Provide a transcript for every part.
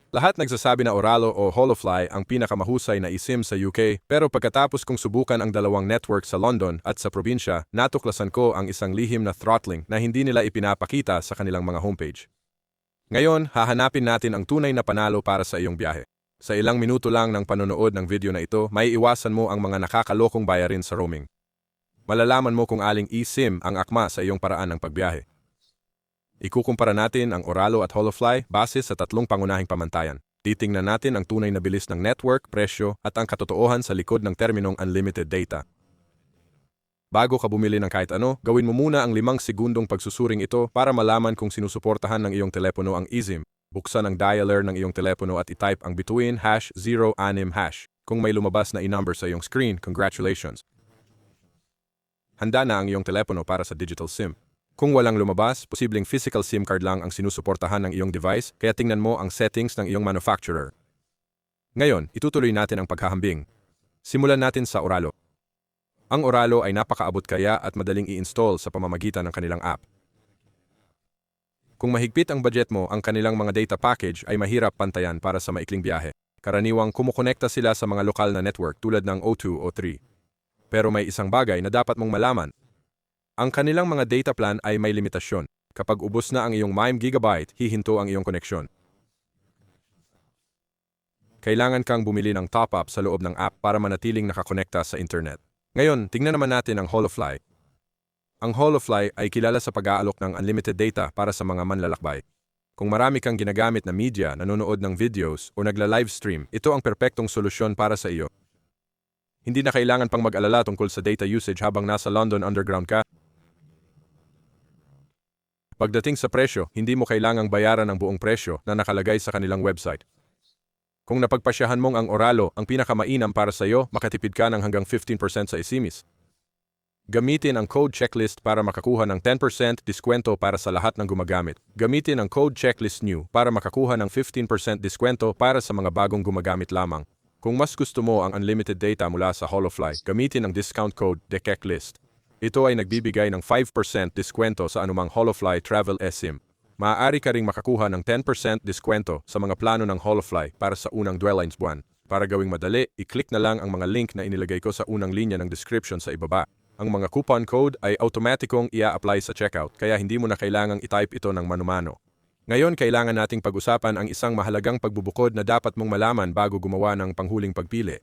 Lahat nagsasabi na Oralo o Holofly ang pinakamahusay na eSIM sa UK, pero pagkatapos kong subukan ang dalawang network sa London at sa probinsya, natuklasan ko ang isang lihim na throttling na hindi nila ipinapakita sa kanilang mga homepage. Ngayon, hahanapin natin ang tunay na panalo para sa iyong biyahe. Sa ilang minuto lang ng panonood ng video na ito, may iwasan mo ang mga nakakalokong bayarin sa roaming. Malalaman mo kung aling eSIM ang akma sa iyong paraan ng pagbiyahe. Ikukumpara natin ang Oralo at Holofly base sa tatlong pangunahing pamantayan. Titingnan natin ang tunay na bilis ng network, presyo, at ang katotohanan sa likod ng terminong unlimited data. Bago ka bumili ng kahit ano, gawin mo muna ang 5 segundong pagsusuring ito para malaman kung sinusuportahan ng iyong telepono ang eSIM. Buksan ang dialer ng iyong telepono at itype ang bituin #06#. Kung may lumabas na i-number sa iyong screen, congratulations. Handa na ang iyong telepono para sa digital SIM. Kung walang lumabas, posibleng physical SIM card lang ang sinusuportahan ng iyong device, kaya tingnan mo ang settings ng iyong manufacturer. Ngayon, itutuloy natin ang paghahambing. Simulan natin sa Oralo. Ang Oralo ay napakaabot kaya at madaling i-install sa pamamagitan ng kanilang app. Kung mahigpit ang budget mo, ang kanilang mga data package ay mahirap pantayan para sa maikling biyahe. Karaniwang kumukonekta sila sa mga lokal na network tulad ng O2 o 3. Pero may isang bagay na dapat mong malaman. Ang kanilang mga data plan ay may limitasyon. Kapag ubos na ang iyong MB gigabyte, hihinto ang iyong koneksyon. Kailangan kang bumili ng top-up sa loob ng app para manatiling nakakonekta sa internet. Ngayon, tingnan naman natin ang Holofly. Ang Holofly ay kilala sa pag-aalok ng unlimited data para sa mga manlalakbay. Kung marami kang ginagamit na media, nanonood ng videos, o nagla-livestream, ito ang perpektong solusyon para sa iyo. Hindi na kailangan pang mag-alala tungkol sa data usage habang nasa London Underground ka. Pagdating sa presyo, hindi mo kailangang bayaran ang buong presyo na nakalagay sa kanilang website. Kung napagpasyahan mong ang Oralo ang pinakamainam para sa iyo, makatipid ka ng hanggang 15% sa isimis. Gamitin ang code checklist para makakuha ng 10% diskwento para sa lahat ng gumagamit. Gamitin ang code checklist new para makakuha ng 15% diskwento para sa mga bagong gumagamit lamang. Kung mas gusto mo ang unlimited data mula sa Holofly, gamitin ang discount code DECECLIST. Ito ay nagbibigay ng 5% diskwento sa anumang Holofly Travel eSIM. Maaari ka ring makakuha ng 10% diskwento sa mga plano ng Holofly para sa unang 12 buwan. Para gawing madali, i-click na lang ang mga link na inilagay ko sa unang linya ng description sa ibaba. Ang mga coupon code ay automatikong ia-apply sa checkout, kaya hindi mo na kailangang i-type ito ng mano-mano. Ngayon, kailangan nating pag-usapan ang isang mahalagang pagbubukod na dapat mong malaman bago gumawa ng panghuling pagpili.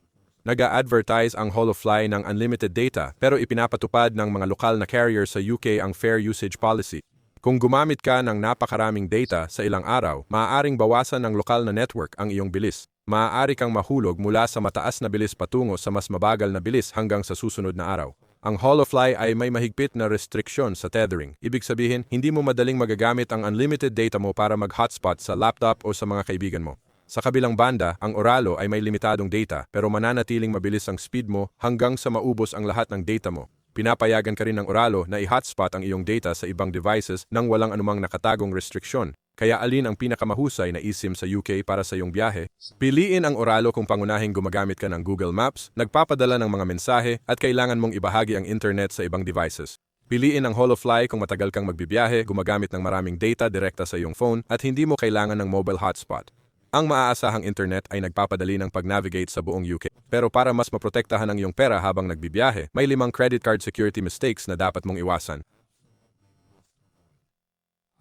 Nag-a-advertise ang Holofly ng unlimited data pero ipinapatupad ng mga lokal na carrier sa UK ang Fair Usage Policy. Kung gumamit ka ng napakaraming data sa ilang araw, maaaring bawasan ng lokal na network ang iyong bilis. Maaari kang mahulog mula sa mataas na bilis patungo sa mas mabagal na bilis hanggang sa susunod na araw. Ang Holofly ay may mahigpit na restriksyon sa tethering. Ibig sabihin, hindi mo madaling magagamit ang unlimited data mo para mag-hotspot sa laptop o sa mga kaibigan mo. Sa kabilang banda, ang Oralo ay may limitadong data pero mananatiling mabilis ang speed mo hanggang sa maubos ang lahat ng data mo. Pinapayagan ka rin ng Oralo na i-hotspot ang iyong data sa ibang devices nang walang anumang nakatagong restriksyon. Kaya alin ang pinakamahusay na eSIM sa UK para sa iyong biyahe? Piliin ang Oralo kung pangunahing gumagamit ka ng Google Maps, nagpapadala ng mga mensahe at kailangan mong ibahagi ang internet sa ibang devices. Piliin ang Holofly kung matagal kang magbibiyahe, gumagamit ng maraming data direkta sa iyong phone at hindi mo kailangan ng mobile hotspot. Ang maaasahang internet ay nagpapadali ng pag-navigate sa buong UK. Pero para mas maprotektahan ang iyong pera habang nagbibiyahe, may 5 credit card security mistakes na dapat mong iwasan.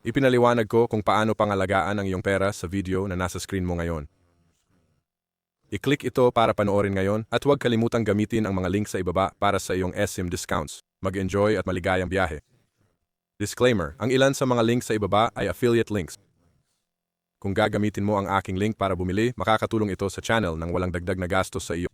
Ipinaliwanag ko kung paano pangalagaan ang iyong pera sa video na nasa screen mo ngayon. I-click ito para panoorin ngayon at huwag kalimutang gamitin ang mga link sa ibaba para sa iyong eSIM discounts. Mag-enjoy at maligayang biyahe. Disclaimer, ang ilan sa mga link sa ibaba ay affiliate links. Kung gagamitin mo ang aking link para bumili, makakatulong ito sa channel nang walang dagdag na gastos sa iyo.